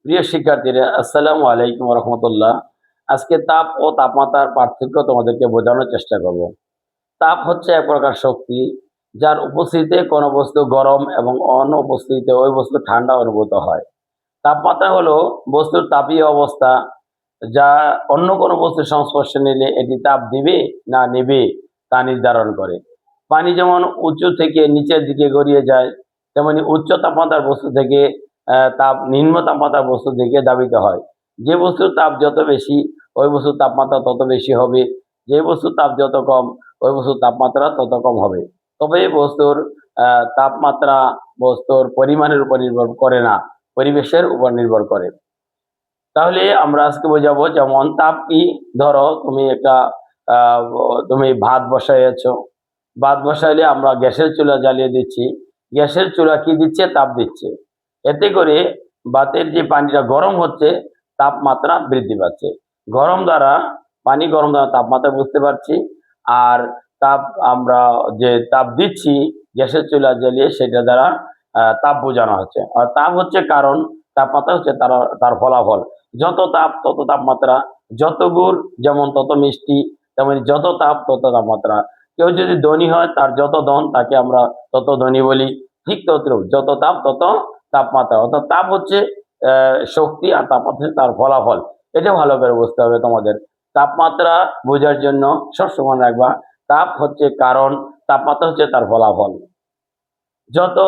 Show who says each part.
Speaker 1: প্রিয় শিক্ষার্থীরা, আসসালামু আলাইকুম রহমতুল্লাহ। আজকে তাপ ও তাপমাত্রার পার্থক্য তোমাদেরকে বোঝানোর চেষ্টা করব। তাপ হচ্ছে এক প্রকার শক্তি, যার উপস্থিতিতে কোনো বস্তু গরম এবং অনুপস্থিতিতে ওই বস্তু ঠান্ডা অনুভূত হয়। তাপমাত্রা হলো বস্তুর তাপীয় অবস্থা, যা অন্য কোনো বস্তুর সংস্পর্শে নিলে এটি তাপ দিবে না নেবে তা নির্ধারণ করে। পানি যেমন উঁচু থেকে নিচের দিকে গড়িয়ে যায়, তেমনি উচ্চ তাপমাত্রার বস্তু থেকে তাপ নিম্ন তাপমাত্রার বস্তুর দিকে ধাবিত হয়। যে বস্তুর তাপ যত বেশি, ওই বস্তুর তাপমাত্রা তত বেশি হবে। যে বস্তুর তাপ যত কম, ওই বস্তুর তাপমাত্রা তত কম হবে। তবে বস্তুর তাপমাত্রা বস্তুর পরিমাণের উপর নির্ভর করে না, পরিবেশের উপর নির্ভর করে। তাহলে আমরা আজকে বোঝাবো, যেমন তাপ কি। ধরো আহ, তুমি ভাত বসাইয়াছো। ভাত বসাইলে আমরা গ্যাসের চুলা জ্বালিয়ে দিচ্ছি। গ্যাসের চুলা কি দিচ্ছে? তাপ দিচ্ছে। এতে করে ভাতের যে পানিটা গরম হচ্ছে, তাপমাত্রা বৃদ্ধি পাচ্ছে। গরম দ্বারা পানি গরম দ্বারা তাপমাত্রা বুঝতে পারছি। আর তাপ আমরা যে তাপ দিচ্ছি গ্যাসের চুলা জ্বালিয়ে, সেটা দ্বারা তাপ বোঝানো হচ্ছে। আর তাপ হচ্ছে কারণ, তাপমাত্রা হচ্ছে তার তার ফলাফল। যত তাপ তত তাপমাত্রা, যত গুড় যেমন তত মিষ্টি, তেমনি যত তাপ তত তাপমাত্রা। কেউ যদি ধনী হয়, তার যত ধন তাকে আমরা তত ধনী বলি। ঠিক তদ্রূপ যত তাপ তত তাপমাত্রা, অর্থাৎ তাপ হচ্ছে শক্তি, আর তাপমাত্রা হচ্ছে তার ফলাফল। এটা ভালো করে বুঝতে হবে তোমাদের। তাপমাত্রা বোঝার জন্য সবসময় রাখবা, তাপ হচ্ছে কারণ, তাপমাত্রা হচ্ছে তার ফলাফল। যত